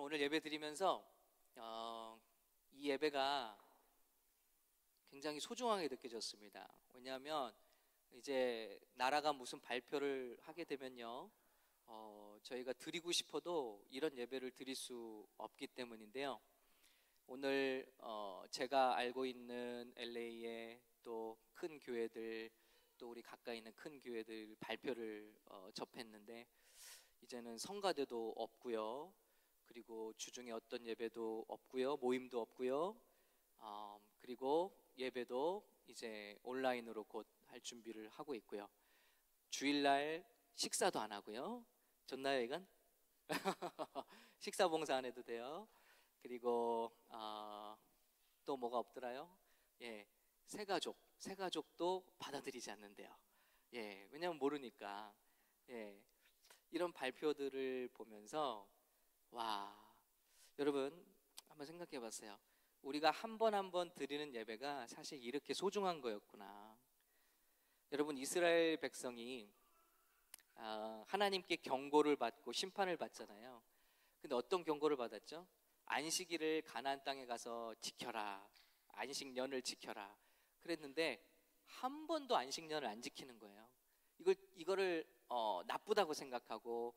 오늘 예배 드리면서 이 예배가 굉장히 소중하게 느껴졌습니다. 왜냐하면 이제 나라가 무슨 발표를 하게 되면요, 저희가 드리고 싶어도 이런 예배를 드릴 수 없기 때문인데요. 오늘 제가 알고 있는 LA의 또 큰 교회들, 또 우리 가까이 있는 큰 교회들 발표를 접했는데, 이제는 성가대도 없고요, 그리고 주중에 어떤 예배도 없고요, 모임도 없고요, 그리고 예배도 이제 온라인으로 곧 할 준비를 하고 있고요. 주일날 식사도 안 하고요. 좋나요, 이건? 식사 봉사 안 해도 돼요. 그리고 또 뭐가 없더라요? 예, 새가족도 받아들이지 않는데요. 예, 왜냐면 모르니까. 예, 이런 발표들을 보면서 와, 여러분 한번 생각해 봤어요. 우리가 한 번 한 번 드리는 예배가 사실 이렇게 소중한 거였구나. 여러분, 이스라엘 백성이 하나님께 경고를 받고 심판을 받잖아요. 근데 어떤 경고를 받았죠? 안식일을 가나안 땅에 가서 지켜라, 안식년을 지켜라 그랬는데 한 번도 안식년을 안 지키는 거예요. 이거를 나쁘다고 생각하고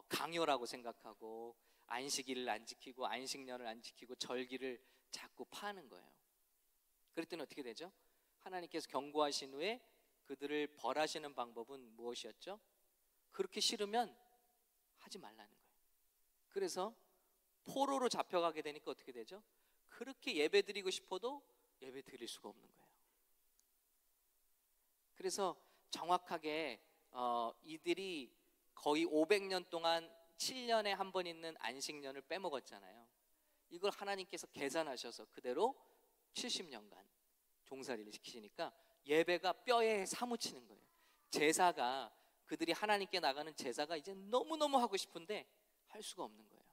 강요라고 생각하고 안식일을 안 지키고 안식년을 안 지키고 절기를 자꾸 파는 거예요. 그랬더니 어떻게 되죠? 하나님께서 경고하신 후에 그들을 벌하시는 방법은 무엇이었죠? 그렇게 싫으면 하지 말라는 거예요. 그래서 포로로 잡혀가게 되니까 어떻게 되죠? 그렇게 예배 드리고 싶어도 예배 드릴 수가 없는 거예요. 그래서 정확하게 이들이 거의 500년 동안 7년에 한 번 있는 안식년을 빼먹었잖아요. 이걸 하나님께서 계산하셔서 그대로 70년간 종살이를 시키시니까 예배가 뼈에 사무치는 거예요. 제사가, 그들이 하나님께 나가는 제사가 이제 너무너무 하고 싶은데 할 수가 없는 거예요.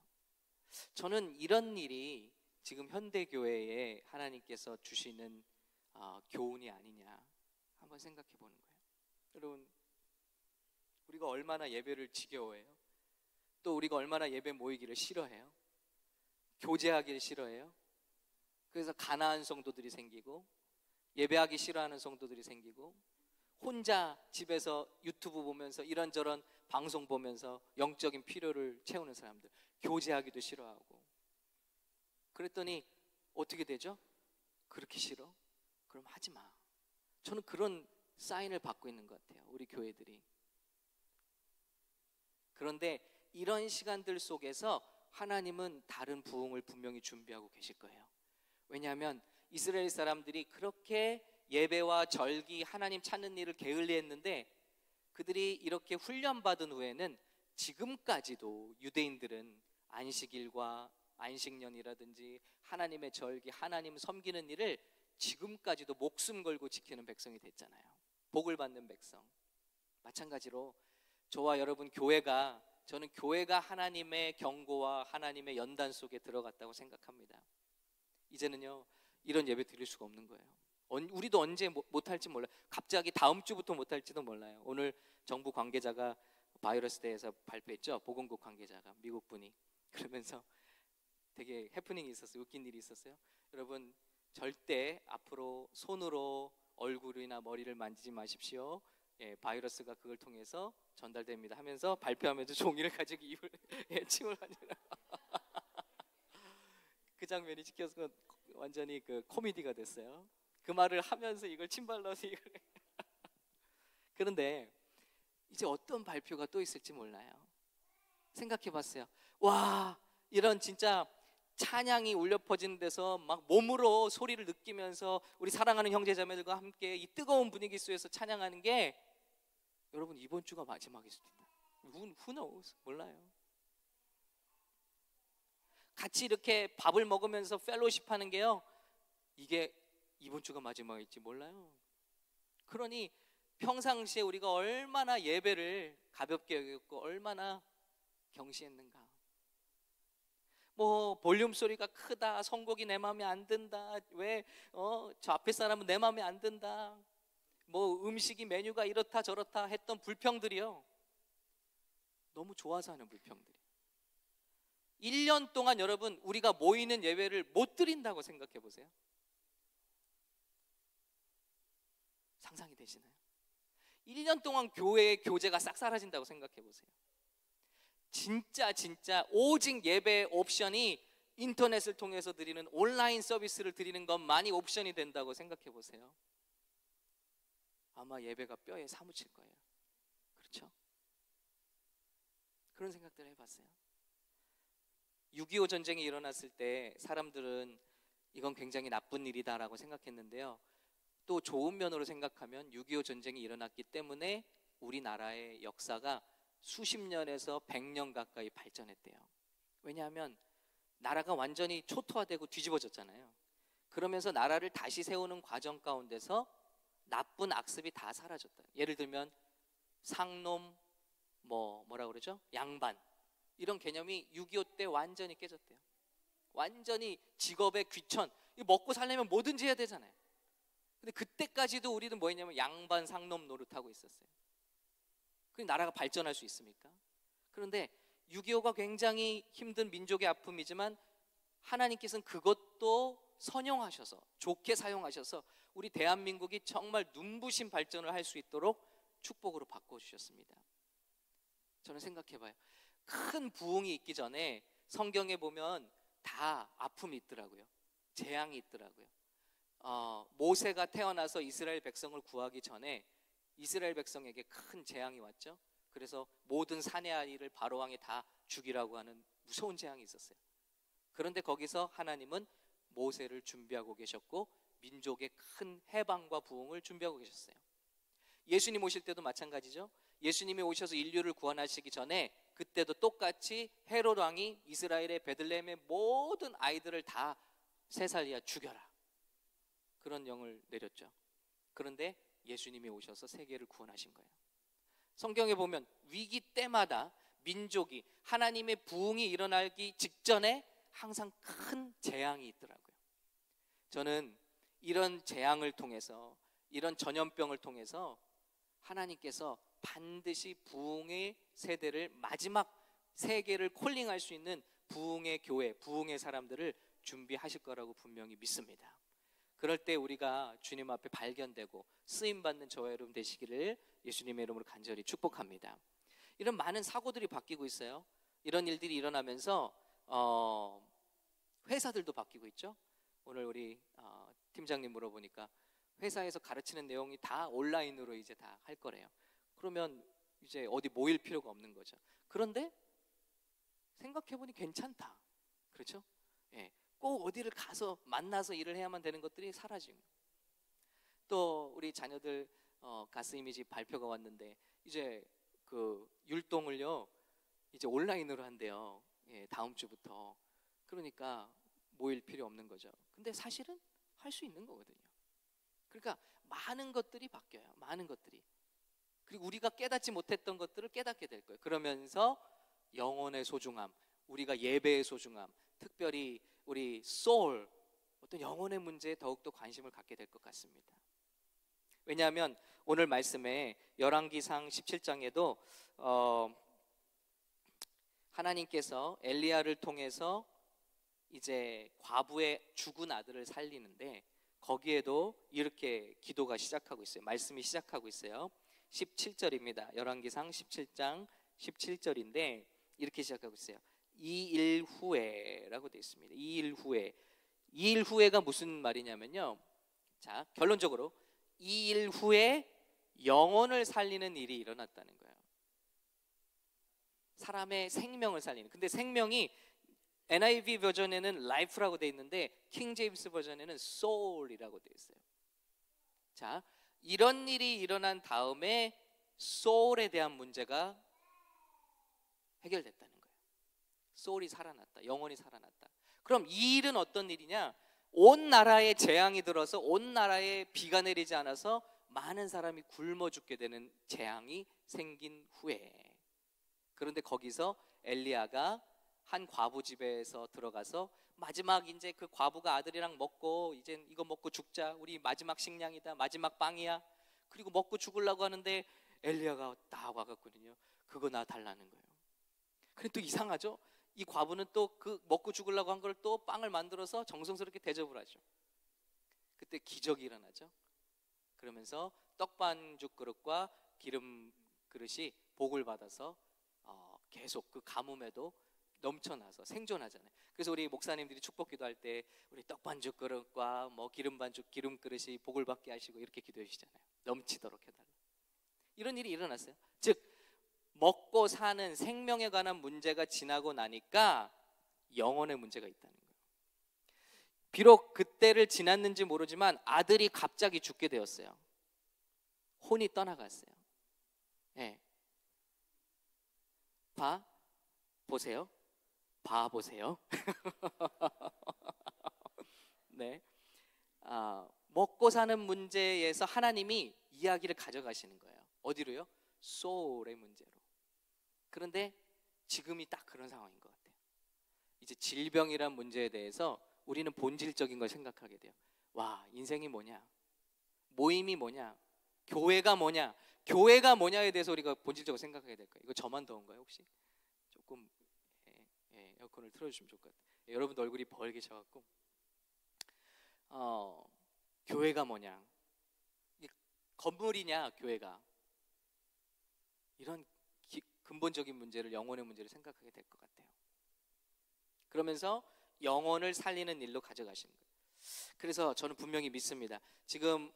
저는 이런 일이 지금 현대교회에 하나님께서 주시는 교훈이 아니냐 한번 생각해 보는 거예요. 여러분, 우리가 얼마나 예배를 지겨워해요? 또 우리가 얼마나 예배 모이기를 싫어해요? 교제하기를 싫어해요? 그래서 가나안 성도들이 생기고 예배하기 싫어하는 성도들이 생기고 혼자 집에서 유튜브 보면서 이런저런 방송 보면서 영적인 필요를 채우는 사람들, 교제하기도 싫어하고. 그랬더니 어떻게 되죠? 그렇게 싫어? 그럼 하지 마. 저는 그런 사인을 받고 있는 것 같아요, 우리 교회들이. 그런데 이런 시간들 속에서 하나님은 다른 부흥을 분명히 준비하고 계실 거예요. 왜냐하면 이스라엘 사람들이 그렇게 예배와 절기, 하나님 찾는 일을 게을리했는데 그들이 이렇게 훈련받은 후에는 지금까지도 유대인들은 안식일과 안식년이라든지 하나님의 절기, 하나님 섬기는 일을 지금까지도 목숨 걸고 지키는 백성이 됐잖아요. 복을 받는 백성. 마찬가지로 저와 여러분 저는 교회가 하나님의 경고와 하나님의 연단 속에 들어갔다고 생각합니다. 이제는요, 이런 예배 드릴 수가 없는 거예요. 우리도 언제 못할지 몰라요. 갑자기 다음 주부터 못할지도 몰라요. 오늘 정부 관계자가 바이러스에 대해서 발표했죠. 보건국 관계자가, 미국 분이. 그러면서 되게 해프닝이 있었어요. 웃긴 일이 있었어요. 여러분, 절대 앞으로 손으로 얼굴이나 머리를 만지지 마십시오. 예, 바이러스가 그걸 통해서 전달됩니다 하면서 발표하면서 종이를 가지고 입을 침을 만지라. 그 장면이 찍혀서 완전히 그 코미디가 됐어요. 그 말을 하면서 이걸 침 발라서 이걸 그런데 이제 어떤 발표가 또 있을지 몰라요. 생각해 봤어요. 와, 이런 진짜 찬양이 울려 퍼지는 데서 막 몸으로 소리를 느끼면서 우리 사랑하는 형제자매들과 함께 이 뜨거운 분위기 속에서 찬양하는 게 여러분 이번 주가 마지막일 수도 있다. Who knows? 몰라요. 같이 이렇게 밥을 먹으면서 펠로십 하는 게요, 이게 이번 주가 마지막일지 몰라요. 그러니 평상시에 우리가 얼마나 예배를 가볍게 여겼고 얼마나 경시했는가. 뭐 볼륨 소리가 크다, 선곡이 내 마음에 안 든다, 왜 저 앞에 사람은 내 마음에 안 든다, 뭐 음식이 메뉴가 이렇다 저렇다 했던 불평들이요, 너무 좋아서 하는 불평들이. 1년 동안 여러분 우리가 모이는 예배를 못 드린다고 생각해 보세요. 상상이 되시나요? 1년 동안 교회의 교제가 싹 사라진다고 생각해 보세요. 진짜 오직 예배 옵션이 인터넷을 통해서 드리는 온라인 서비스를 드리는 것만이 옵션이 된다고 생각해 보세요. 아마 예배가 뼈에 사무칠 거예요. 그렇죠? 그런 생각들을 해봤어요. 6.25 전쟁이 일어났을 때 사람들은 이건 굉장히 나쁜 일이다라고 생각했는데요, 또 좋은 면으로 생각하면 6.25 전쟁이 일어났기 때문에 우리나라의 역사가 수십 년에서 100년 가까이 발전했대요. 왜냐하면 나라가 완전히 초토화되고 뒤집어졌잖아요. 그러면서 나라를 다시 세우는 과정 가운데서 나쁜 악습이 다 사라졌다. 예를 들면 상놈, 뭐라 그러죠? 양반, 이런 개념이 6.25 때 완전히 깨졌대요. 완전히 직업의 귀천, 먹고 살려면 뭐든지 해야 되잖아요. 근데 그때까지도 우리는 뭐 했냐면 양반 상놈 노릇하고 있었어요. 그 나라가 발전할 수 있습니까? 그런데 6.25가 굉장히 힘든 민족의 아픔이지만 하나님께서는 그것도 선용하셔서, 좋게 사용하셔서 우리 대한민국이 정말 눈부신 발전을 할 수 있도록 축복으로 바꿔주셨습니다. 저는 생각해봐요. 큰 부흥이 있기 전에 성경에 보면 다 아픔이 있더라고요. 재앙이 있더라고요. 모세가 태어나서 이스라엘 백성을 구하기 전에 이스라엘 백성에게 큰 재앙이 왔죠. 그래서 모든 사내 아이를 바로왕이 다 죽이라고 하는 무서운 재앙이 있었어요. 그런데 거기서 하나님은 모세를 준비하고 계셨고 민족의 큰 해방과 부흥을 준비하고 계셨어요. 예수님 오실 때도 마찬가지죠. 예수님이 오셔서 인류를 구원하시기 전에 그때도 똑같이 헤롯 왕이 이스라엘의 베들레헴의 모든 아이들을 다 3살 이하 죽여라, 그런 영을 내렸죠. 그런데 예수님이 오셔서 세계를 구원하신 거예요. 성경에 보면 위기 때마다 민족이 하나님의 부흥이 일어나기 직전에 항상 큰 재앙이 있더라고요. 저는 이런 재앙을 통해서, 이런 전염병을 통해서 하나님께서 반드시 부흥의 세대를, 마지막 세계를 콜링할 수 있는 부흥의 교회, 부흥의 사람들을 준비하실 거라고 분명히 믿습니다. 그럴 때 우리가 주님 앞에 발견되고 쓰임받는 저와 여러분 되시기를 예수님의 이름으로 간절히 축복합니다. 이런 많은 사고들이 바뀌고 있어요. 이런 일들이 일어나면서 회사들도 바뀌고 있죠. 오늘 우리 팀장님 물어보니까 회사에서 가르치는 내용이 다 온라인으로 이제 다 할 거래요. 그러면 이제 어디 모일 필요가 없는 거죠. 그런데 생각해보니 괜찮다. 그렇죠? 예, 꼭 어디를 가서 만나서 일을 해야만 되는 것들이 사라지고, 또 우리 자녀들 가스 이미지 발표가 왔는데 이제 그 율동을요 이제 온라인으로 한대요. 예, 다음 주부터. 그러니까 모일 필요 없는 거죠. 근데 사실은 할 수 있는 거거든요. 그러니까 많은 것들이 바뀌어요. 많은 것들이. 그리고 우리가 깨닫지 못했던 것들을 깨닫게 될 거예요. 그러면서 영혼의 소중함, 우리가 예배의 소중함, 특별히 우리 소울, 어떤 영혼의 문제에 더욱더 관심을 갖게 될 것 같습니다. 왜냐하면 오늘 말씀에 열왕기상 17장에도 하나님께서 엘리야를 통해서 이제 과부의 죽은 아들을 살리는데 거기에도 이렇게 기도가 시작하고 있어요. 말씀이 시작하고 있어요. 17절입니다. 열왕기상 17장 17절인데 이렇게 시작하고 있어요. 2일 후에라고 되어 있습니다. 2일 후에. 2일 후에가 무슨 말이냐면요, 자, 결론적으로 2일 후에 영혼을 살리는 일이 일어났다는 거예요. 사람의 생명을 살리는. 근데 생명이 NIV 버전에는 life라고 되어 있는데 킹 제임스 버전에는 soul이라고 되어 있어요. 자, 이런 일이 일어난 다음에 soul에 대한 문제가 해결됐다는 거예요. soul이 살아났다, 영혼이 살아났다. 그럼 이 일은 어떤 일이냐? 온 나라에 재앙이 들어서 온 나라에 비가 내리지 않아서 많은 사람이 굶어 죽게 되는 재앙이 생긴 후에, 그런데 거기서 엘리야가 한 과부 집에서 들어가서 마지막 이제 그 과부가 아들이랑 먹고 이제 이거 먹고 죽자, 우리 마지막 식량이다, 마지막 빵이야, 그리고 먹고 죽으려고 하는데 엘리야가 딱 와갔거든요. 그거 나 달라는 거예요. 근데 또 이상하죠? 이 과부는 또 그 먹고 죽으려고 한 걸 또 빵을 만들어서 정성스럽게 대접을 하죠. 그때 기적이 일어나죠. 그러면서 떡반죽 그릇과 기름 그릇이 복을 받아서 계속 그 가뭄에도 넘쳐나서 생존하잖아요. 그래서 우리 목사님들이 축복 기도할 때 우리 떡반죽 그릇과 뭐 기름 반죽 기름 그릇이 복을 받게 하시고 이렇게 기도해 주시잖아요. 넘치도록 해달라. 이런 일이 일어났어요. 즉 먹고 사는 생명에 관한 문제가 지나고 나니까 영혼의 문제가 있다는 거예요. 비록 그때를 지났는지 모르지만 아들이 갑자기 죽게 되었어요. 혼이 떠나갔어요. 네. 보세요. 봐보세요. 네. 먹고 사는 문제에서 하나님이 이야기를 가져가시는 거예요. 어디로요? 소울의 문제로. 그런데 지금이 딱 그런 상황인 것 같아요. 이제 질병이란 문제에 대해서 우리는 본질적인 걸 생각하게 돼요. 와, 인생이 뭐냐? 모임이 뭐냐? 교회가 뭐냐? 교회가 뭐냐에 대해서 우리가 본질적으로 생각하게 될까요? 이거 저만 더운가요 혹시? 조금 에어컨을 틀어주시면 좋을 것 같아요. 여러분 얼굴이 벌게셔갖고 교회가 뭐냐? 건물이냐 교회가? 이런 근본적인 문제를, 영혼의 문제를 생각하게 될 것 같아요. 그러면서 영혼을 살리는 일로 가져가시는 거예요. 그래서 저는 분명히 믿습니다. 지금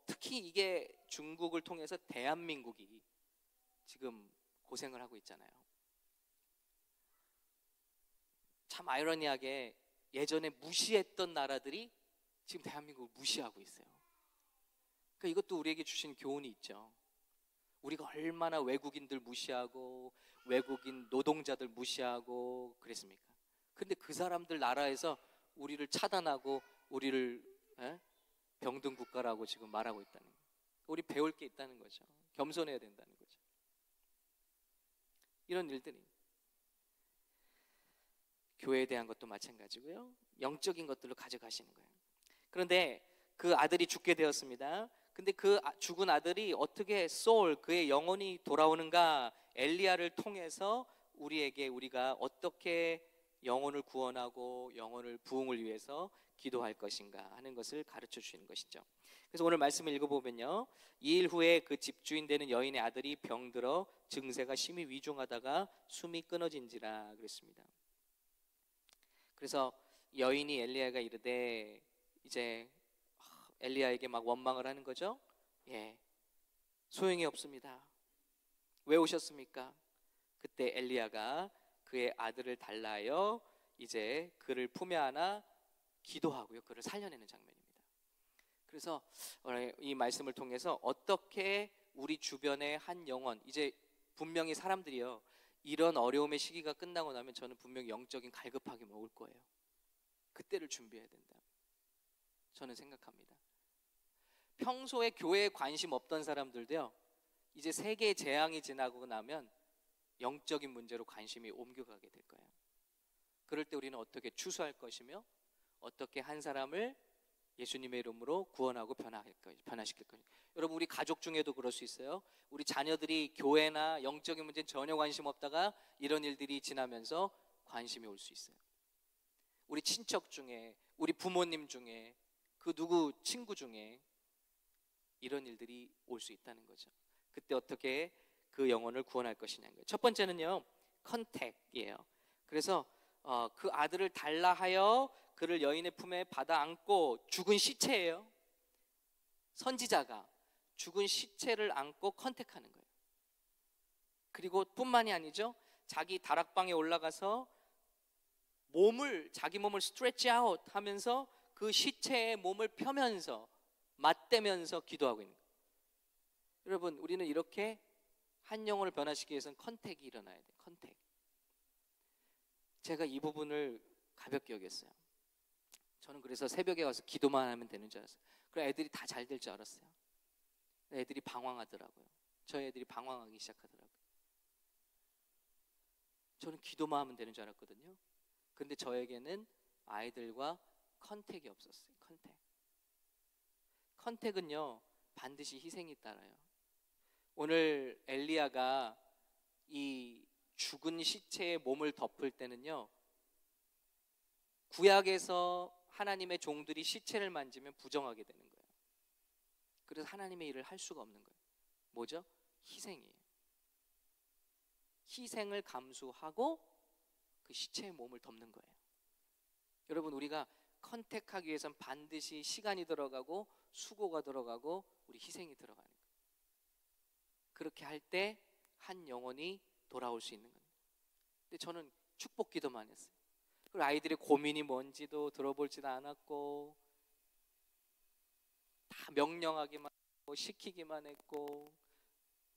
특히 이게 중국을 통해서 대한민국이 지금 고생을 하고 있잖아요. 참 아이러니하게 예전에 무시했던 나라들이 지금 대한민국을 무시하고 있어요. 그러니까 이것도 우리에게 주신 교훈이 있죠. 우리가 얼마나 외국인들 무시하고 외국인 노동자들 무시하고 그랬습니까? 근데 그 사람들 나라에서 우리를 차단하고 우리를 병든 국가라고 지금 말하고 있다는 거예요. 우리 배울 게 있다는 거죠. 겸손해야 된다는 거죠. 이런 일들이 교회에 대한 것도 마찬가지고요. 영적인 것들로 가져가시는 거예요. 그런데 그 아들이 죽게 되었습니다. 근데 그 죽은 아들이 어떻게 그의 영혼이 돌아오는가? 엘리야를 통해서 우리가 어떻게 영혼을 구원하고 영혼을 부흥을 위해서 기도할 것인가 하는 것을 가르쳐 주시는 것이죠. 그래서 오늘 말씀을 읽어보면요, 2일 후에 그 집주인 되는 여인의 아들이 병들어 증세가 심히 위중하다가 숨이 끊어진지라 그랬습니다. 그래서 여인이 엘리야가 이르되, 이제 엘리야에게 막 원망을 하는 거죠. 소용이 없습니다. 왜 오셨습니까? 그때 엘리야가 그의 아들을 달라하여 이제 그를 품에 안아 기도하고요, 그를 살려내는 장면입니다. 그래서 이 말씀을 통해서 어떻게 우리 주변의 한 영혼, 이제 분명히 사람들이요, 이런 어려움의 시기가 끝나고 나면 저는 분명히 영적인 갈급하게 올 거예요. 그때를 준비해야 된다, 저는 생각합니다. 평소에 교회에 관심 없던 사람들도요, 이제 세계의 재앙이 지나고 나면 영적인 문제로 관심이 옮겨가게 될 거예요. 그럴 때 우리는 어떻게 추수할 것이며 어떻게 한 사람을 예수님의 이름으로 구원하고 변화시킬 것인가. 여러분, 우리 가족 중에도 그럴 수 있어요. 우리 자녀들이 교회나 영적인 문제에 전혀 관심 없다가 이런 일들이 지나면서 관심이 올 수 있어요. 우리 친척 중에, 우리 부모님 중에, 그 누구 친구 중에 이런 일들이 올 수 있다는 거죠. 그때 어떻게 그 영혼을 구원할 것이냐는 거예요. 첫 번째는요, 컨택이에요. 그래서 그 아들을 달라하여 그를 여인의 품에 받아 안고, 죽은 시체예요. 선지자가 죽은 시체를 안고 컨택하는 거예요. 그리고 뿐만이 아니죠, 자기 다락방에 올라가서 자기 몸을 스트레치 아웃 하면서 그 시체의 몸을 펴면서 맞대면서 기도하고 있는 거예요. 여러분, 우리는 이렇게 한 영혼을 변화시키기 위해서는 컨택이 일어나야 돼요. 컨택. 제가 이 부분을 가볍게 여겼어요. 저는 그래서 새벽에 가서 기도만 하면 되는 줄 알았어요. 그럼 애들이 다 잘 될 줄 알았어요. 애들이 방황하더라고요. 저희 애들이 방황하기 시작하더라고요. 저는 기도만 하면 되는 줄 알았거든요. 근데 저에게는 아이들과 컨택이 없었어요. 컨택은요, 반드시 희생이 따라요. 오늘 엘리야가 이 죽은 시체의 몸을 덮을 때는요, 구약에서 하나님의 종들이 시체를 만지면 부정하게 되는 거예요. 그래서 하나님의 일을 할 수가 없는 거예요. 뭐죠? 희생이에요. 희생을 감수하고 그 시체의 몸을 덮는 거예요. 여러분, 우리가 컨택하기 위해서는 반드시 시간이 들어가고 수고가 들어가고 우리 희생이 들어가는 거예요. 그렇게 할 때 한 영혼이 돌아올 수 있는 겁니다. 근데 저는 축복 기도만 했어요. 그리고 아이들의 고민이 뭔지도 들어볼지도 않았고, 다 명령하기만 했고, 시키기만 했고,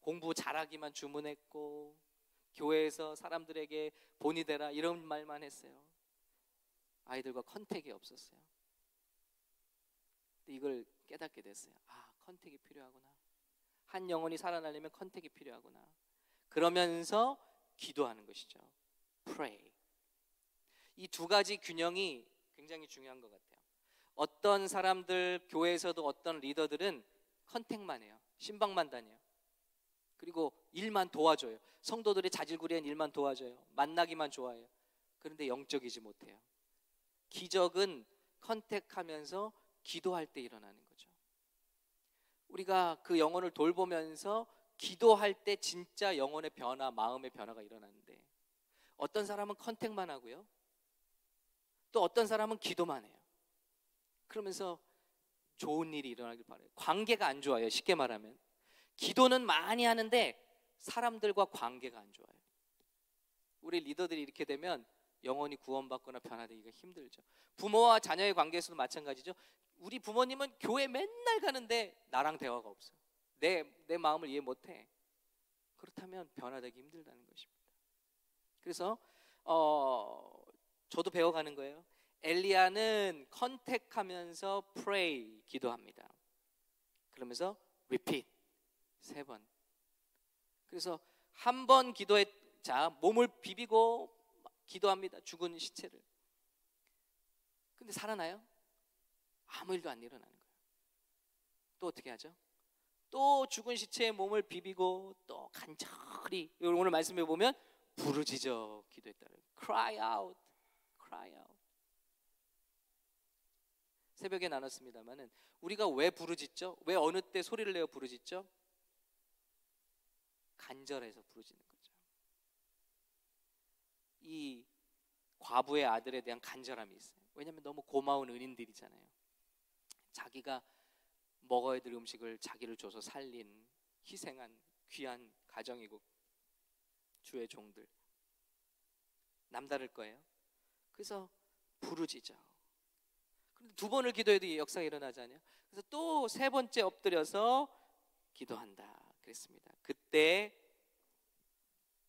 공부 잘하기만 주문했고, 교회에서 사람들에게 본이 되라 이런 말만 했어요. 아이들과 컨택이 없었어요. 근데 이걸 깨닫게 됐어요. 아, 컨택이 필요하구나. 한 영혼이 살아나려면 컨택이 필요하구나. 그러면서 기도하는 것이죠. Pray. 이 두 가지 균형이 굉장히 중요한 것 같아요. 어떤 사람들, 교회에서도 어떤 리더들은 컨택만 해요. 신방만 다녀요. 그리고 일만 도와줘요. 성도들의 자질구레한 일만 도와줘요. 만나기만 좋아해요. 그런데 영적이지 못해요. 기적은 컨택하면서 기도할 때 일어나는 거죠. 우리가 그 영혼을 돌보면서 기도할 때 진짜 영혼의 변화, 마음의 변화가 일어나는데, 어떤 사람은 컨택만 하고요, 또 어떤 사람은 기도만 해요. 그러면서 좋은 일이 일어나길 바라요. 관계가 안 좋아요. 쉽게 말하면 기도는 많이 하는데 사람들과 관계가 안 좋아요. 우리 리더들이 이렇게 되면 영혼이 구원받거나 변화되기가 힘들죠. 부모와 자녀의 관계에서도 마찬가지죠. 우리 부모님은 교회 맨날 가는데 나랑 대화가 없어. 내 마음을 이해 못해. 그렇다면 변화되기 힘들다는 것입니다. 그래서 저도 배워가는 거예요. 엘리야는 컨택하면서 pray, 기도합니다. 그러면서 repeat, 3번. 그래서 한 번 기도했자 몸을 비비고 기도합니다. 죽은 시체를. 근데 살아나요? 아무 일도 안 일어나는 거예요. 또 어떻게 하죠? 또 죽은 시체의 몸을 비비고 또 간절히, 오늘 말씀해 보면 부르짖어 기도했다. Cry out, cry out. 새벽에 나눴습니다만은 우리가 왜 부르짖죠? 왜 어느 때 소리를 내어 부르짖죠? 간절해서 부르짖는 거죠. 이 과부의 아들에 대한 간절함이 있어요. 왜냐하면 너무 고마운 은인들이잖아요. 자기가 먹어야 될 음식을 자기를 줘서 살린 희생한 귀한 가정이고 주의 종들, 남다를 거예요. 그래서 부르짖어. 그런데 2번을 기도해도 역사가 일어나지 않아요. 그래서 또 3번째 엎드려서 기도한다 그랬습니다. 그때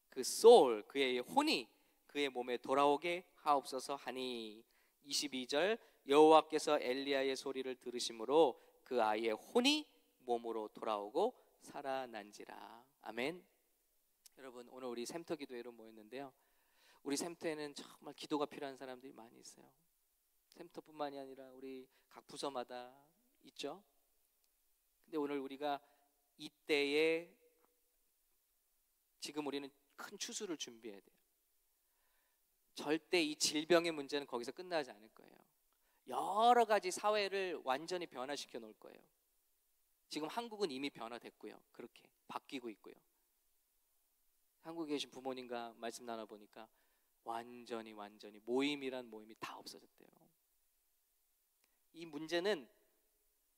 그 소울, 그의 혼이 그의 몸에 돌아오게 하옵소서 하니, 22절, 여호와께서 엘리야의 소리를 들으심으로 그 아이의 혼이 몸으로 돌아오고 살아난지라. 아멘. 여러분, 오늘 우리 샘터 기도회로 모였는데요, 우리 샘터에는 정말 기도가 필요한 사람들이 많이 있어요. 샘터뿐만이 아니라 우리 각 부서마다 있죠. 근데 오늘 우리가 이때에 지금 우리는 큰 추수를 준비해야 돼요. 절대 이 질병의 문제는 거기서 끝나지 않을 거예요. 여러 가지 사회를 완전히 변화시켜 놓을 거예요. 지금 한국은 이미 변화됐고요. 그렇게 바뀌고 있고요. 한국에 계신 부모님과 말씀 나눠보니까 완전히 모임이란 모임이 다 없어졌대요. 이 문제는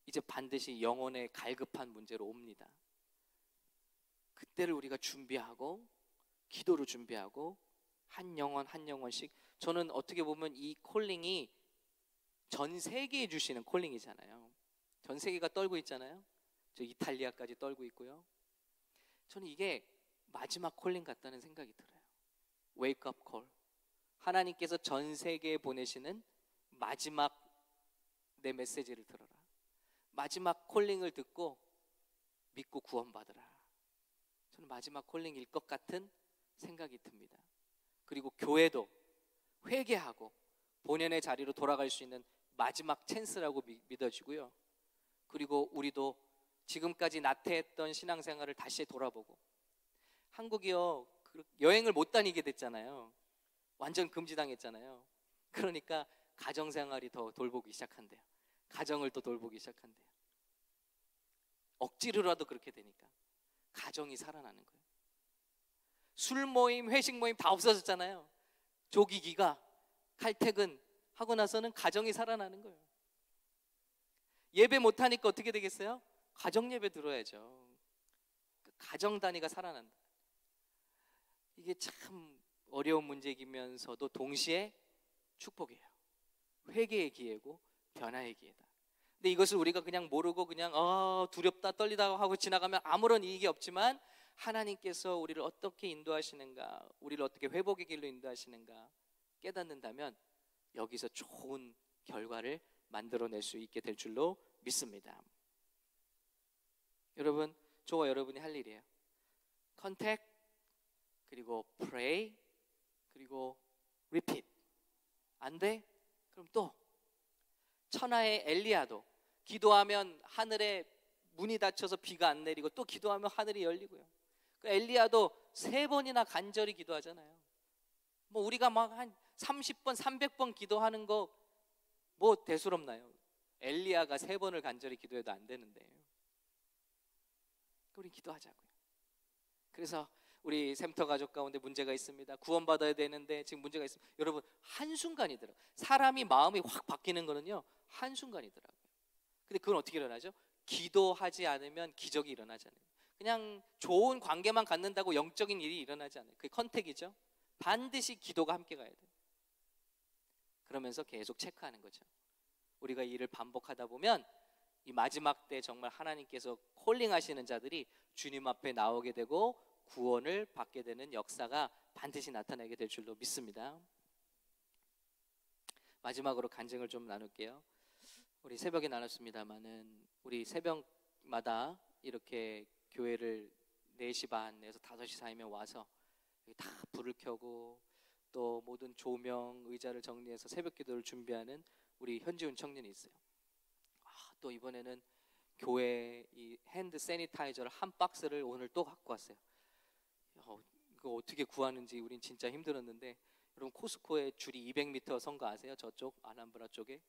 이제 반드시 영혼의 갈급한 문제로 옵니다. 그때를 우리가 준비하고 기도로 준비하고 한 영혼 한 영혼씩, 저는 어떻게 보면 이 콜링이 전 세계에 주시는 콜링이잖아요. 전 세계가 떨고 있잖아요. 저 이탈리아까지 떨고 있고요. 저는 이게 마지막 콜링 같다는 생각이 들어요. Wake up call. 하나님께서 전 세계에 보내시는 마지막 내 메시지를 들어라. 마지막 콜링을 듣고 믿고 구원받으라. 저는 마지막 콜링일 것 같은 생각이 듭니다. 그리고 교회도 회개하고 본연의 자리로 돌아갈 수 있는 마지막 찬스라고 믿어지고요. 그리고 우리도 지금까지 나태했던 신앙생활을 다시 돌아보고, 한국이요, 여행을 못 다니게 됐잖아요. 완전 금지당했잖아요. 그러니까 가정생활이 더 돌보기 시작한대요. 가정을 또 돌보기 시작한대요. 억지로라도 그렇게 되니까 가정이 살아나는 거예요. 술 모임, 회식 모임 다 없어졌잖아요. 조기기가 칼퇴근 하고 나서는 가정이 살아나는 거예요. 예배 못하니까 어떻게 되겠어요? 가정 예배 들어야죠. 가정 단위가 살아난다. 이게 참 어려운 문제이면서도 동시에 축복이에요. 회개의 기회고 변화의 기회다. 근데 이것을 우리가 그냥 모르고 그냥 두렵다 떨리다 하고 지나가면 아무런 이익이 없지만, 하나님께서 우리를 어떻게 인도하시는가, 우리를 어떻게 회복의 길로 인도하시는가 깨닫는다면 여기서 좋은 결과를 만들어낼 수 있게 될 줄로 믿습니다. 여러분, 저와 여러분이 할 일이에요. 컨택, 그리고 pray, 그리고 repeat. 안 돼? 그럼 또 천하의 엘리야도 기도하면 하늘에 문이 닫혀서 비가 안 내리고 또 기도하면 하늘이 열리고요. 그 엘리야도 3번이나 간절히 기도하잖아요. 뭐 우리가 막 한 30번, 300번 기도하는 거 뭐 대수롭나요? 엘리야가 3번을 간절히 기도해도 안 되는데 우리 기도하자고요. 그래서 우리 샘터 가족 가운데 문제가 있습니다. 구원받아야 되는데 지금 문제가 있습니다. 여러분, 한순간이더라고요. 사람이 마음이 확 바뀌는 거는요, 한순간이더라고요. 근데 그건 어떻게 일어나죠? 기도하지 않으면 기적이 일어나지 않아요. 그냥 좋은 관계만 갖는다고 영적인 일이 일어나지 않아요. 그게 컨택이죠. 반드시 기도가 함께 가야 돼요. 그러면서 계속 체크하는 거죠. 우리가 이 일을 반복하다 보면 이 마지막 때 정말 하나님께서 콜링하시는 자들이 주님 앞에 나오게 되고 구원을 받게 되는 역사가 반드시 나타나게 될 줄로 믿습니다. 마지막으로 간증을 좀 나눌게요. 우리 새벽에 나눴습니다마는 우리 새벽마다 이렇게 교회를 4시 반에서 5시 사이면 와서 다 불을 켜고 또 모든 조명, 의자를 정리해서 새벽 기도를 준비하는 우리 현지훈 청년이 있어요. 또 이번에는 교회 이 핸드 세니타이저를 한 박스를 오늘 또 갖고 왔어요. 이거 어떻게 구하는지 우린 진짜 힘들었는데, 여러분 코스코에 줄이 200m 선 거 아세요? 저쪽 아남브라 쪽에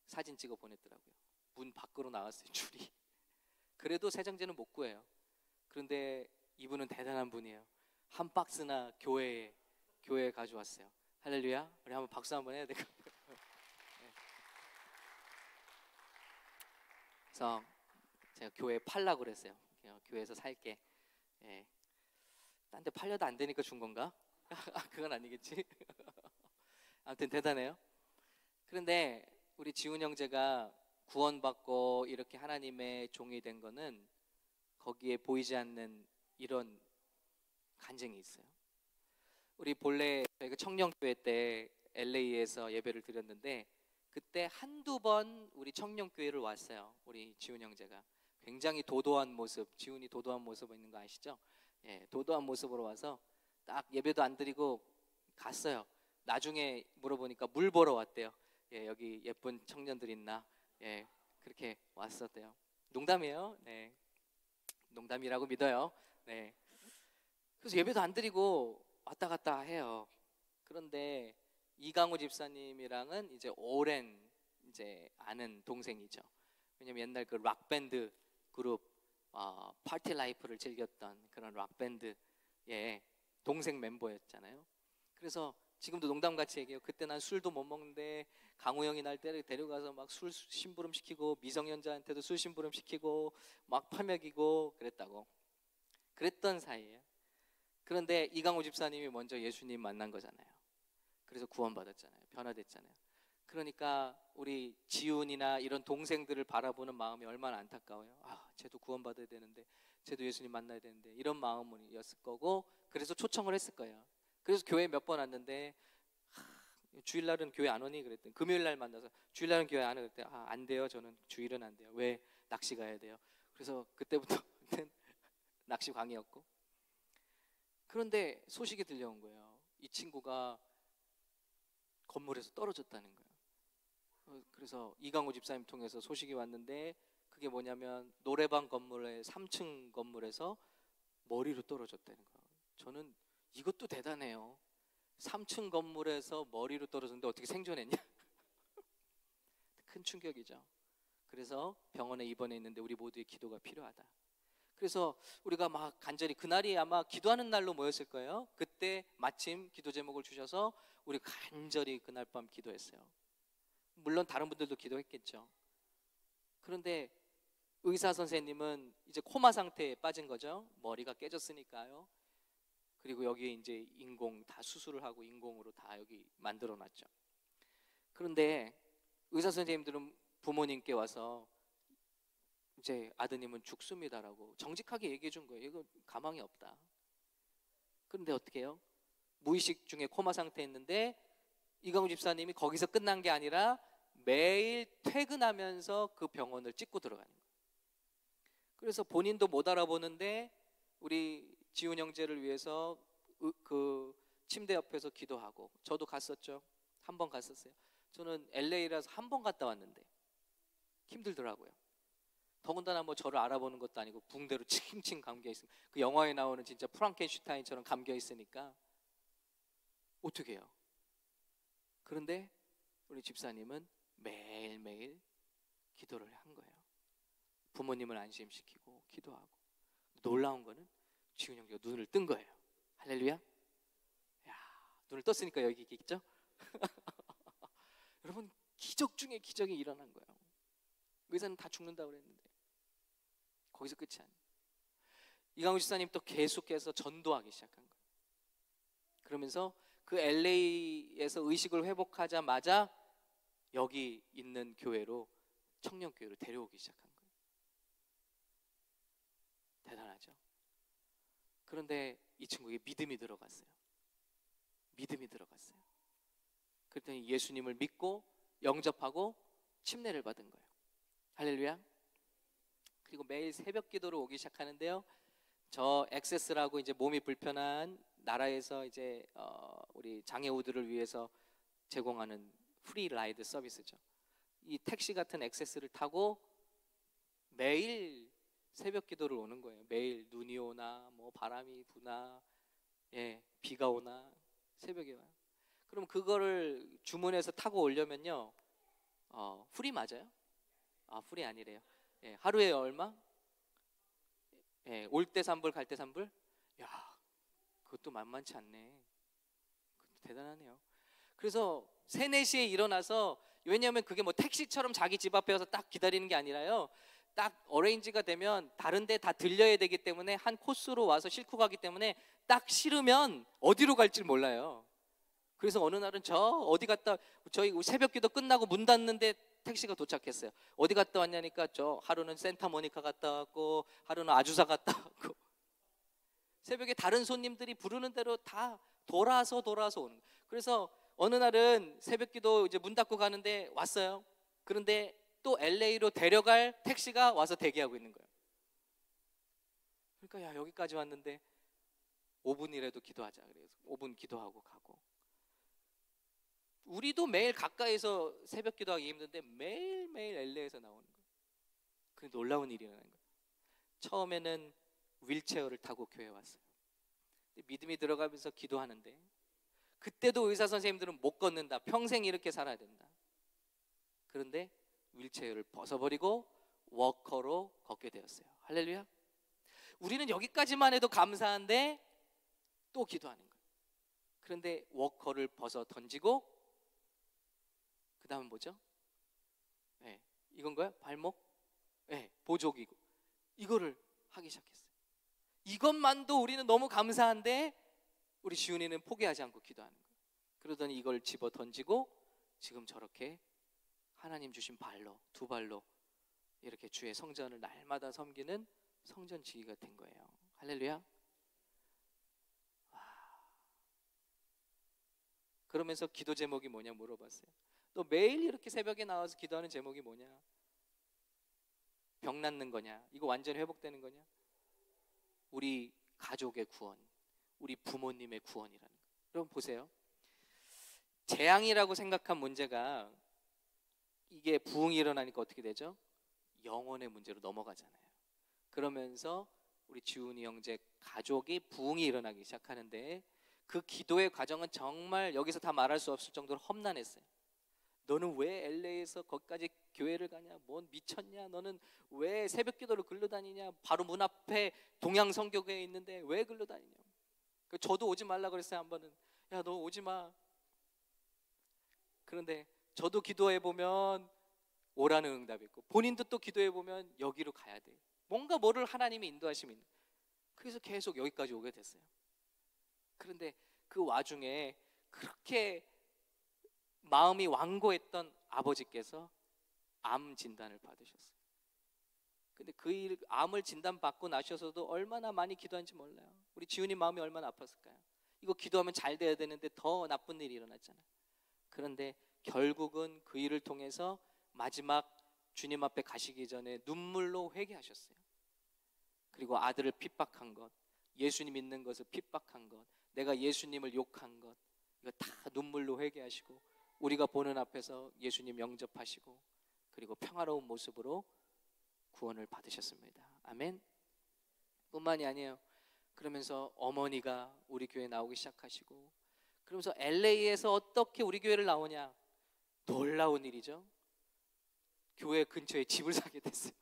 사진 찍어 보냈더라고요. 문 밖으로 나왔어요, 줄이. 그래도 세정제는 못 구해요. 그런데 이분은 대단한 분이에요. 한 박스나 교회에 가져왔어요. 할렐루야. 우리 한번 박수 한번 해야 될 것 같아요. 그래서 제가 교회에 팔라고 그랬어요. 교회에서 살게. 딴 데 팔려도 안 되니까 준 건가? 그건 아니겠지. 아무튼 대단해요. 그런데 우리 지훈 형제가 구원받고 이렇게 하나님의 종이 된 거는 거기에 보이지 않는 이런 간증이 있어요. 우리 본래 저희가 청년교회 때 LA에서 예배를 드렸는데, 그때 한두 번 우리 청년교회를 왔어요. 우리 지훈 형제가 굉장히 도도한 모습, 지훈이 도도한 모습 있는 거 아시죠? 도도한 모습으로 와서 딱 예배도 안 드리고 갔어요. 나중에 물어보니까 물 보러 왔대요. 여기 예쁜 청년들 있나? 그렇게 왔었대요. 농담이에요. 농담이라고 믿어요. 그래서 예배도 안 드리고 왔다 갔다 해요. 그런데 이강우 집사님이랑은 이제 오랜 이제 아는 동생이죠. 왜냐면 옛날 그 락밴드 그룹 파티 라이프를 즐겼던 그런 락밴드의 동생 멤버였잖아요. 그래서 지금도 농담같이 얘기해요. 그때 난 술도 못 먹는데 강우 형이 날 데려가서 막 술 심부름 시키고 미성년자한테도 술 심부름 시키고 막 파먹이고 그랬던 사이예요. 그런데 이강우 집사님이 먼저 예수님 만난 거잖아요. 그래서 구원받았잖아요. 변화됐잖아요. 그러니까 우리 지훈이나 이런 동생들을 바라보는 마음이 얼마나 안타까워요. 쟤도 구원받아야 되는데, 쟤도 예수님 만나야 되는데, 이런 마음이었을 거고, 그래서 초청을 했을 거예요. 그래서 교회 몇 번 왔는데 주일날은 교회 안 오니 그랬더니, 금요일날 만나서 주일날은 교회 안 오니 그랬더니 안 돼요. 저는 주일은 안 돼요. 왜? 낚시 가야 돼요. 그래서 그때부터 낚시 광이었고, 그런데 소식이 들려온 거예요. 이 친구가 건물에서 떨어졌다는 거예요. 그래서 이강우 집사님 통해서 소식이 왔는데, 그게 뭐냐면 노래방 건물의 3층 건물에서 머리로 떨어졌다는 거예요. 저는 이것도 대단해요. 3층 건물에서 머리로 떨어졌는데 어떻게 생존했냐? 큰 충격이죠. 그래서 병원에 입원해 있는데 우리 모두의 기도가 필요하다. 그래서 우리가 막 간절히, 그날이 아마 기도하는 날로 모였을 거예요. 그때 마침 기도 제목을 주셔서 우리 간절히 그날 밤 기도했어요. 물론 다른 분들도 기도했겠죠. 그런데 의사 선생님은 이제 코마 상태에 빠진 거죠. 머리가 깨졌으니까요. 그리고 여기에 이제 인공 다 수술을 하고 인공으로 다 여기 만들어 놨죠. 그런데 의사 선생님들은 부모님께 와서 이제 아드님은 죽습니다라고 정직하게 얘기해 준 거예요. 이거 가망이 없다. 그런데 어떻게 해요? 무의식 중에 코마 상태에 있는데 이강우 집사님이 거기서 끝난 게 아니라 매일 퇴근하면서 그 병원을 찍고 들어가는 거예요. 그래서 본인도 못 알아보는데 우리 지훈 형제를 위해서 그 침대 옆에서 기도하고, 저도 갔었죠. 한 번 갔었어요. 저는 LA라서 한 번 갔다 왔는데 힘들더라고요. 더군다나 뭐 저를 알아보는 것도 아니고 붕대로 칭칭 감겨 있으면, 그 영화에 나오는 진짜 프랑켄슈타인처럼 감겨 있으니까 어떻게 해요? 그런데 우리 집사님은 매일매일 기도를 한 거예요. 부모님을 안심시키고 기도하고. 놀라운 거는 지훈 형제가 눈을 뜬 거예요. 할렐루야. 야, 눈을 떴으니까 여기 있겠죠? 여러분, 기적 중에 기적이 일어난 거예요. 의사는 다 죽는다고 그랬는데 거기서 끝이 아니에요. 이강우 집사님 또 계속해서 전도하기 시작한 거예요. 그러면서 그 LA에서 의식을 회복하자마자 여기 있는 교회로, 청년교회로 데려오기 시작한 거예요. 대단하죠. 그런데 이 친구에게 믿음이 들어갔어요. 믿음이 들어갔어요. 그랬더니 예수님을 믿고 영접하고 침례를 받은 거예요. 할렐루야. 그리고 매일 새벽 기도로 오기 시작하는데요. 저 액세스라고 이제 몸이 불편한 나라에서 이제 우리 장애우들을 위해서 제공하는 프리 라이드 서비스죠. 이 택시 같은 액세스를 타고 매일 새벽 기도를 오는 거예요. 매일 눈이 오나 뭐 바람이 부나 비가 오나 새벽에 와요. 그럼 그거를 주문해서 타고 오려면요, 프리 맞아요? 아, 프리 아니래요. 하루에 얼마? 올 때 3불 갈 때 3불? 야, 그것도 만만치 않네. 대단하네요. 그래서 3, 4시에 일어나서, 왜냐하면 그게 뭐 택시처럼 자기 집 앞에 와서 딱 기다리는 게 아니라요, 딱 어레인지가 되면 다른 데 다 들려야 되기 때문에 한 코스로 와서 싣고 가기 때문에 딱 싫으면 어디로 갈지 몰라요. 그래서 어느 날은 저 어디 갔다, 저희 새벽 기도 끝나고 문 닫는데 택시가 도착했어요. 어디 갔다 왔냐니까 저 하루는 센타모니카 갔다 왔고 하루는 아주사 갔다 왔고, 새벽에 다른 손님들이 부르는 대로 다 돌아서 오는 거예요. 그래서 어느 날은 새벽 기도 이제 문 닫고 가는데 왔어요. 그런데 또 LA로 데려갈 택시가 와서 대기하고 있는 거예요. 그러니까 야, 여기까지 왔는데 5분이라도 기도하자. 그래서 5분 기도하고 가고. 우리도 매일 가까이서 새벽 기도하기 힘든데 매일매일 LA에서 나오는 거예요. 그 놀라운 일이 일어나는 거예요. 처음에는 휠체어를 타고 교회에 왔어요. 믿음이 들어가면서 기도하는데 그때도 의사 선생님들은 못 걷는다, 평생 이렇게 살아야 된다. 그런데 휠체어를 벗어버리고 워커로 걷게 되었어요. 할렐루야. 우리는 여기까지만 해도 감사한데 또 기도하는 거예요. 그런데 워커를 벗어 던지고 그 다음은 뭐죠? 이건가요? 발목? 보조기구. 이거를 하기 시작했어요. 이것만도 우리는 너무 감사한데 우리 지훈이는 포기하지 않고 기도하는 거예요. 그러더니 이걸 집어 던지고 지금 저렇게 하나님 주신 발로, 2발로 이렇게 주의 성전을 날마다 섬기는 성전 지기가 된 거예요. 할렐루야. 그러면서 기도 제목이 뭐냐 물어봤어요. 너 매일 이렇게 새벽에 나와서 기도하는 제목이 뭐냐? 병 낫는 거냐? 이거 완전히 회복되는 거냐? 우리 가족의 구원, 우리 부모님의 구원이라는 거예요. 여러분 보세요. 재앙이라고 생각한 문제가 이게 부흥이 일어나니까 어떻게 되죠? 영혼의 문제로 넘어가잖아요. 그러면서 우리 지훈이 형제 가족이 부흥이 일어나기 시작하는데 그 기도의 과정은 정말 여기서 다 말할 수 없을 정도로 험난했어요. 너는 왜 LA에서 거기까지 교회를 가냐? 뭔 미쳤냐? 너는 왜 새벽 기도를 글로 다니냐? 바로 문 앞에 동양 선교회에 있는데 왜 글로 다니냐? 저도 오지 말라 그랬어요. 한 번은. 야, 너 오지 마. 그런데 저도 기도해 보면 오라는 응답이 있고, 본인도 또 기도해 보면 여기로 가야 돼. 뭔가 뭐를 하나님이 인도하심이 있는. 그래서 계속 여기까지 오게 됐어요. 그런데 그 와중에 그렇게 마음이 완고했던 아버지께서 암 진단을 받으셨어요. 근데 그 암을 진단받고 나셔서도 얼마나 많이 기도한지 몰라요. 우리 지훈이 마음이 얼마나 아팠을까요? 이거 기도하면 잘 돼야 되는데 더 나쁜 일이 일어났잖아요. 그런데 결국은 그 일을 통해서 마지막 주님 앞에 가시기 전에 눈물로 회개하셨어요. 그리고 아들을 핍박한 것, 예수님 믿는 것을 핍박한 것, 내가 예수님을 욕한 것, 이거 다 눈물로 회개하시고 우리가 보는 앞에서 예수님 영접하시고 그리고 평화로운 모습으로 구원을 받으셨습니다. 아멘. 뿐만이 아니에요. 그러면서 어머니가 우리 교회에 나오기 시작하시고, 그러면서 LA에서 어떻게 우리 교회를 나오냐? 놀라운 일이죠. 교회 근처에 집을 사게 됐어요.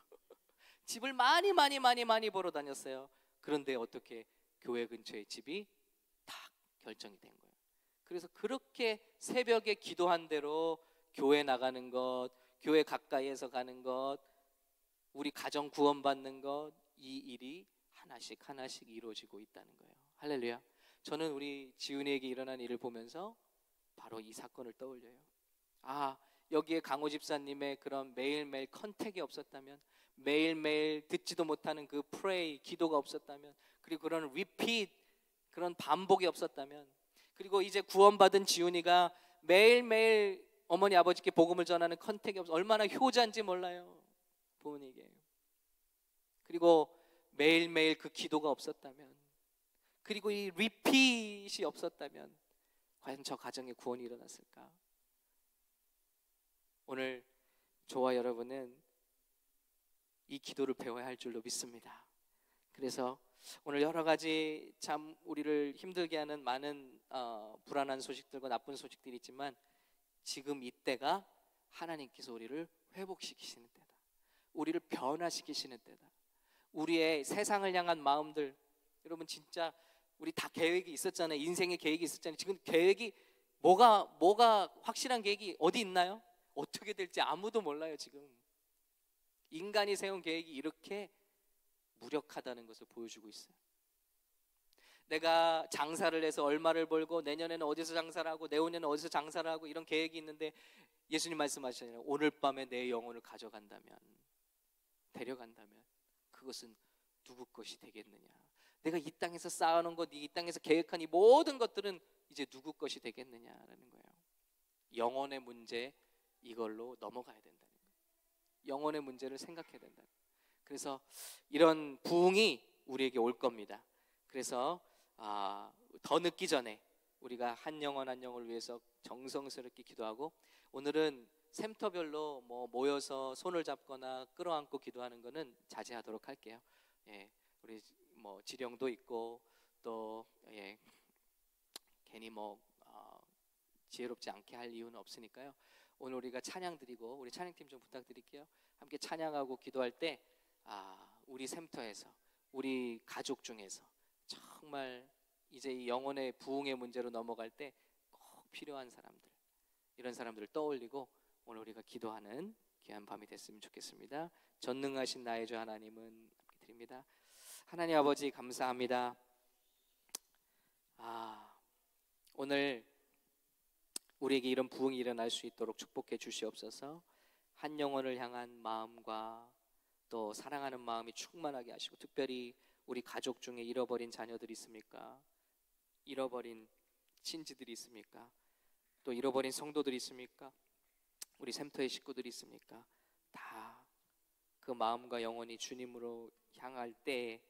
집을 많이 보러 다녔어요. 그런데 어떻게 교회 근처에 집이 딱 결정이 된 거예요. 그래서 그렇게 새벽에 기도한 대로 교회 나가는 것, 교회 가까이에서 가는 것, 우리 가정 구원받는 것, 이 일이 하나씩 이루어지고 있다는 거예요. 할렐루야. 저는 우리 지훈이에게 일어난 일을 보면서 바로 이 사건을 떠올려요. 아, 여기에 강호 집사님의 그런 매일매일 컨택이 없었다면, 매일매일 듣지도 못하는 그 프레이, 기도가 없었다면, 그리고 그런 리피트, 그런 반복이 없었다면, 그리고 이제 구원받은 지훈이가 매일매일 어머니 아버지께 복음을 전하는 컨택이 없어, 얼마나 효자인지 몰라요, 부모님에게. 그리고 매일매일 그 기도가 없었다면, 그리고 이 리핏이 없었다면 과연 저 가정에 구원이 일어났을까? 오늘 저와 여러분은 이 기도를 배워야 할 줄로 믿습니다. 그래서 오늘 여러 가지 참 우리를 힘들게 하는 많은 불안한 소식들과 나쁜 소식들이 있지만, 지금 이때가 하나님께서 우리를 회복시키시는 때다. 우리를 변화시키시는 때다. 우리의 세상을 향한 마음들, 여러분 진짜 우리 다 계획이 있었잖아요. 인생의 계획이 있었잖아요. 지금 계획이 뭐가 확실한 계획이 어디 있나요? 어떻게 될지 아무도 몰라요. 지금 인간이 세운 계획이 이렇게 무력하다는 것을 보여주고 있어요. 내가 장사를 해서 얼마를 벌고 내년에는 어디서 장사를 하고 내후년에는 어디서 장사를 하고 이런 계획이 있는데, 예수님 말씀하시잖아요. 오늘 밤에 내 영혼을 가져간다면, 데려간다면 그것은 누구 것이 되겠느냐? 내가 이 땅에서 쌓아놓은 것, 이 땅에서 계획한 이 모든 것들은 이제 누구 것이 되겠느냐라는 거예요. 영혼의 문제, 이걸로 넘어가야 된다는 거예요. 영혼의 문제를 생각해야 된다. 그래서 이런 부흥이 우리에게 올 겁니다. 그래서 더 늦기 전에 우리가 한 영혼 한 영혼을 위해서 정성스럽게 기도하고, 오늘은 샘터별로 모여서 손을 잡거나 끌어안고 기도하는 거는 자제하도록 할게요. 예, 우리 지령도 있고 또 괜히 지혜롭지 않게 할 이유는 없으니까요. 오늘 우리가 찬양 드리고, 우리 찬양팀 좀 부탁드릴게요. 함께 찬양하고 기도할 때 우리 샘터에서, 우리 가족 중에서 정말 이제 이 영혼의 부흥의 문제로 넘어갈 때 꼭 필요한 사람들, 이런 사람들을 떠올리고 오늘 우리가 기도하는 귀한 밤이 됐으면 좋겠습니다. 전능하신 나의 주 하나님은 드립니다. 하나님 아버지 감사합니다. 오늘 우리에게 이런 부흥이 일어날 수 있도록 축복해 주시옵소서. 한 영혼을 향한 마음과 또 사랑하는 마음이 충만하게 하시고, 특별히 우리 가족 중에 잃어버린 자녀들이 있습니까? 잃어버린 친지들이 있습니까? 또 잃어버린 성도들이 있습니까? 우리 샘터의 식구들이 있습니까? 다 그 마음과 영혼이 주님으로 향할 때에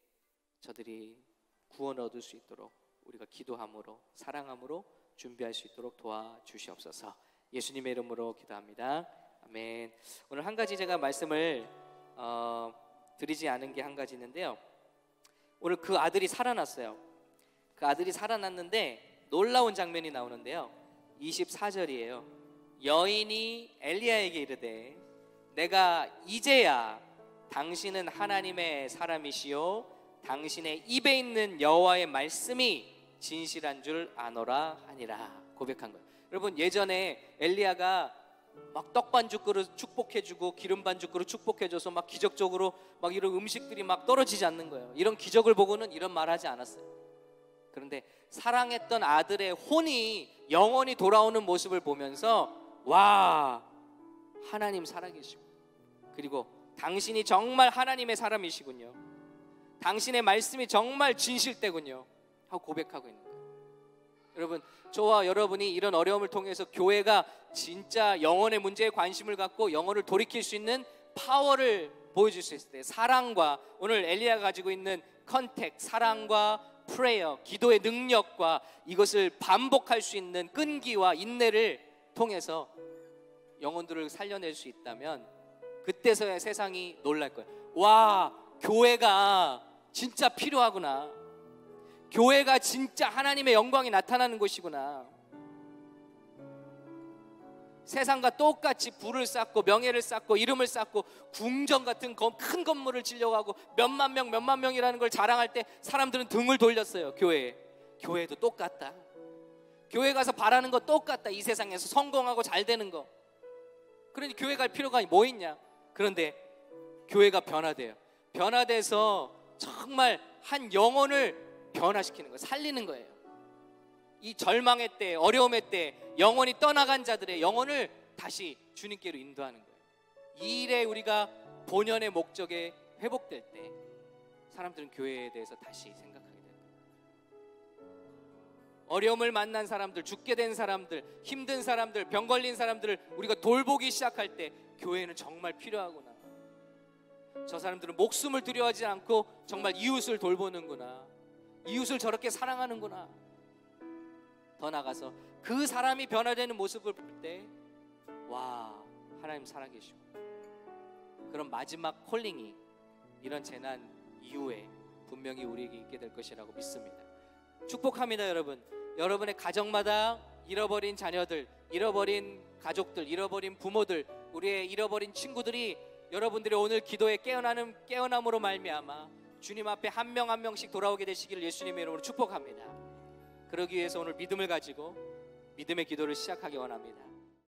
저들이 구원 얻을 수 있도록 우리가 기도함으로, 사랑함으로 준비할 수 있도록 도와주시옵소서. 예수님의 이름으로 기도합니다. 아멘. 오늘 한 가지 제가 말씀을 드리지 않은 게 한 가지 있는데요. 오늘 그 아들이 살아났어요. 그 아들이 살아났는데 놀라운 장면이 나오는데요. 24절이에요. 여인이 엘리야에게 이르되 내가 이제야 당신은 하나님의 사람이시요 당신의 입에 있는 여호와의 말씀이 진실한 줄 아노라 하니라 고백한 거예요. 여러분, 예전에 엘리야가 막 떡 반죽 그릇 축복해주고 기름 반죽 그릇 축복해줘서 막 기적적으로 막 이런 음식들이 막 떨어지지 않는 거예요. 이런 기적을 보고는 이런 말 하지 않았어요. 그런데 사랑했던 아들의 혼이 영원히 돌아오는 모습을 보면서 와, 하나님 살아계시고, 그리고 당신이 정말 하나님의 사람이시군요, 당신의 말씀이 정말 진실되군요 하고 고백하고 있는 거예요. 여러분, 저와 여러분이 이런 어려움을 통해서 교회가 진짜 영혼의 문제에 관심을 갖고 영혼을 돌이킬 수 있는 파워를 보여줄 수 있을 때, 사랑과, 오늘 엘리야가 가지고 있는 컨택, 사랑과 프레이어, 기도의 능력과 이것을 반복할 수 있는 끈기와 인내를 통해서 영혼들을 살려낼 수 있다면 그때서야 세상이 놀랄 거예요. 와, 교회가 진짜 필요하구나, 교회가 진짜 하나님의 영광이 나타나는 곳이구나. 세상과 똑같이 부를 쌓고 명예를 쌓고 이름을 쌓고 궁전 같은 큰 건물을 지려고 몇만 명이라는 걸 자랑할 때 사람들은 등을 돌렸어요. 교회도 똑같다. 교회 가서 바라는 거 똑같다. 이 세상에서 성공하고 잘 되는 거. 그러니 교회 갈 필요가 뭐 있냐. 그런데 교회가 변화돼요. 변화돼서 정말 한 영혼을 변화시키는 거예요. 살리는 거예요. 이 절망의 때, 어려움의 때 영혼이 떠나간 자들의 영혼을 다시 주님께로 인도하는 거예요. 이 일에 우리가 본연의 목적에 회복될 때 사람들은 교회에 대해서 다시 생각하게 돼요. 어려움을 만난 사람들, 죽게 된 사람들, 힘든 사람들, 병 걸린 사람들을 우리가 돌보기 시작할 때 교회는 정말 필요하구나. 저 사람들은 목숨을 두려워하지 않고 정말 이웃을 돌보는구나, 이웃을 저렇게 사랑하는구나. 더 나가서 그 사람이 변화되는 모습을 볼 때 와, 하나님 살아계시고, 그런 마지막 콜링이 이런 재난 이후에 분명히 우리에게 있게 될 것이라고 믿습니다. 축복합니다. 여러분, 여러분의 가정마다 잃어버린 자녀들, 잃어버린 가족들, 잃어버린 부모들, 우리의 잃어버린 친구들이 여러분들의 오늘 기도의 깨어남으로 말미암아 주님 앞에 한 명 한 명씩 돌아오게 되시기를 예수님의 이름으로 축복합니다. 그러기 위해서 오늘 믿음을 가지고 믿음의 기도를 시작하기 원합니다.